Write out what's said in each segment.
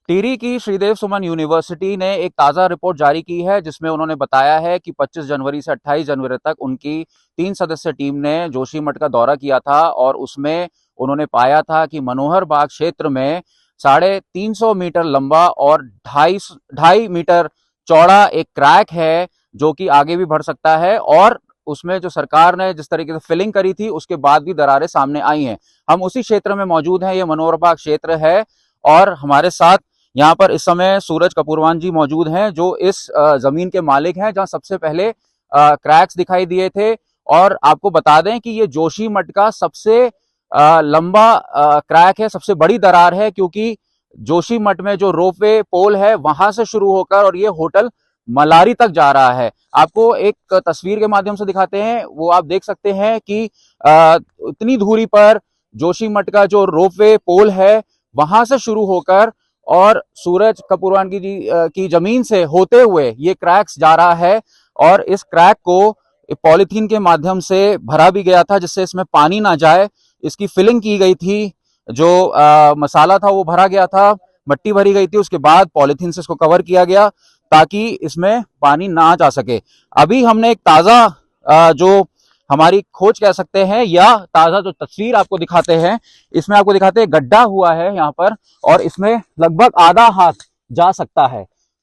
टिहरी की श्रीदेव सुमन यूनिवर्सिटी ने एक ताज़ा रिपोर्ट जारी की है जिसमें उन्होंने बताया है कि 25 जनवरी से 28 जनवरी तक उनकी 3 सदस्यीय टीम ने जोशीमठ का दौरा किया था और उसमें उन्होंने पाया था कि मनोहर बाग क्षेत्र में 350 मीटर लंबा और 2.5 मीटर चौड़ा एक क्रैक है जो कि आगे भी बढ़ सकता है। और उसमें जो सरकार ने जिस तरीके से फिलिंग करी थी उसके बाद भी दरारें सामने आई हैं। हम उसी क्षेत्र में मौजूद हैं, ये मनोहर बाग क्षेत्र है और हमारे साथ यहाँ पर इस समय सूरज कपूरवान जी मौजूद हैं जो इस जमीन के मालिक हैं जहां सबसे पहले क्रैक्स दिखाई दिए थे। और आपको बता दें कि ये जोशीमठ का सबसे लंबा क्रैक है, सबसे बड़ी दरार है, क्योंकि जोशीमठ में जो रोपवे पोल है वहां से शुरू होकर और ये होटल मलारी तक जा रहा है। आपको एक तस्वीर के माध्यम से दिखाते हैं, वो आप देख सकते हैं कि इतनी दूरी पर जोशीमठ का जो रोपवे पोल है वहां से शुरू होकर और सूरज कपूरवान की जमीन से होते हुए ये क्रैक्स जा रहा है। और इस क्रैक को पॉलीथीन के माध्यम से भरा भी गया था जिससे इसमें पानी ना जाए। इसकी फिलिंग की गई थी, जो मसाला था वो भरा गया था, मट्टी भरी गई थी, उसके बाद पॉलीथीन से इसको कवर किया गया ताकि इसमें पानी ना जा सके। अभी हमने एक ताजा जो हमारी खोज कह सकते हैं या ताजा जो तस्वीर आपको दिखाते हैं, इसमें आपको दिखाते हैं गड्ढा हुआ है यहाँ पर और इसमें लगभग आधा हाथ जा सकता है।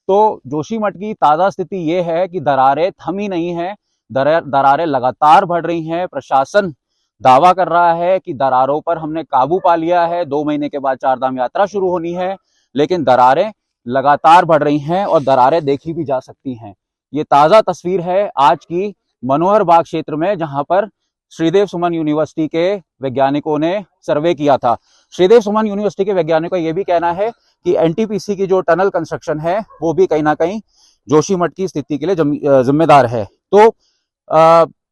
तो जोशीमठ की ताजा स्थिति ये है कि दरारें थमी नहीं है, दरारें लगातार बढ़ रही हैं। प्रशासन दावा कर रहा है कि दरारों पर हमने काबू पा लिया है, 2 महीने के बाद चारधाम यात्रा शुरू होनी है, लेकिन दरारें लगातार बढ़ रही हैं और दरारें देखी भी जा सकती हैं। ये ताजा तस्वीर है आज की मनोहर बाग क्षेत्र में जहां पर श्रीदेव सुमन यूनिवर्सिटी के वैज्ञानिकों ने सर्वे किया था। श्रीदेव सुमन यूनिवर्सिटी के वैज्ञानिकों का यह भी कहना है कि एनटीपीसी की जो टनल कंस्ट्रक्शन है वो भी कहीं ना कहीं जोशीमठ की स्थिति के लिए जिम्मेदार है। तो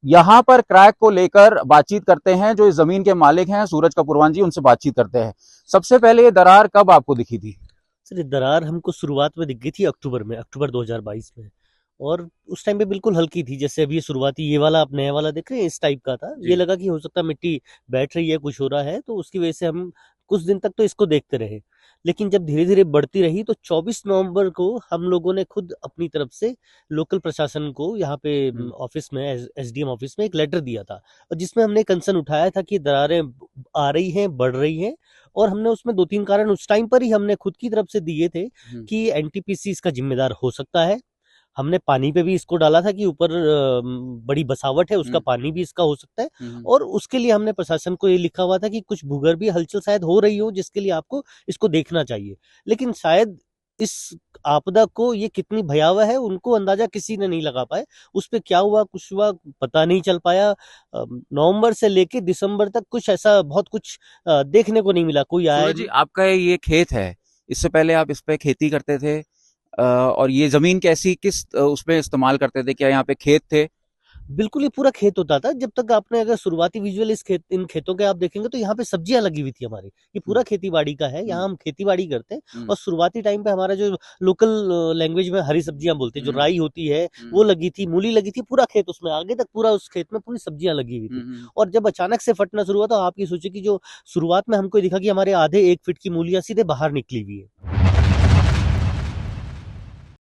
यहाँ पर क्रैक को लेकर बातचीत करते हैं जो इस जमीन के मालिक हैं सूरज कपूरवान जी, उनसे बातचीत करते हैं। सबसे पहले ये दरार कब आपको दिखी थी? सर ये दरार हमको शुरुआत में दिख गई थी अक्टूबर 2022 में। और उस टाइम पे बिल्कुल हल्की थी, जैसे अभी ये शुरुआती ये वाला आप नया वाला देख रहे हैं इस टाइप का था। ये लगा कि हो सकता है मिट्टी बैठ रही है, कुछ हो रहा है, तो उसकी वजह से हम कुछ दिन तक तो इसको देखते रहे। लेकिन जब धीरे धीरे बढ़ती रही तो 24 नवंबर को हम लोगों ने खुद अपनी तरफ से लोकल प्रशासन को यहाँ पे ऑफिस में एसडीएम ऑफिस में एक लेटर दिया था, और जिसमें हमने कंसर्न उठाया था कि दरारें आ रही हैं, बढ़ रही हैं। और हमने उसमें 2-3 कारण उस टाइम पर ही हमने खुद की तरफ से दिए थे कि एनटीपीसी इसका जिम्मेदार हो सकता है। हमने पानी पे भी इसको डाला था कि ऊपर बड़ी बसावट है, उसका पानी भी इसका हो सकता है। और उसके लिए हमने प्रशासन को ये लिखा हुआ था कि कुछ भूगर्भीय हलचल शायद हो रही हो, जिसके लिए आपको इसको देखना चाहिए। लेकिन शायद इस आपदा को ये कितनी भयावह है उनको अंदाजा किसी ने नहीं लगा पाए। उस पे क्या हुआ कुछ हुआ पता नहीं चल पाया। नवंबर से लेके दिसंबर तक कुछ ऐसा बहुत कुछ देखने को नहीं मिला। कोई आया सूरज जी, आपका ये खेत है, इससे पहले आप इस पे खेती करते थे और ये जमीन कैसी किस उसमें इस्तेमाल करते थे? क्या यहाँ पे खेत थे? बिल्कुल, ये पूरा खेत होता था। जब तक आपने अगर शुरुआती विजुअल इन खेतों के आप देखेंगे तो यहाँ पे सब्जियां लगी हुई थी हमारी। ये पूरा खेती बाड़ी का है, यहाँ हम खेती बाड़ी करते हैं। और शुरुआती टाइम पे हमारा जो लोकल लैंग्वेज में हरी सब्जियां बोलते हैं, जो राई होती है वो लगी थी, मूली लगी थी, पूरा खेत उसमें आगे तक पूरा उस खेत में पूरी सब्जियां लगी हुई थी। और जब अचानक से फटना शुरू हुआ तो आप ये सोचिए कि जो शुरुआत में हमको दिखा कि हमारे आधे 1 फीट की मूलियां सीधे बाहर निकली हुई है।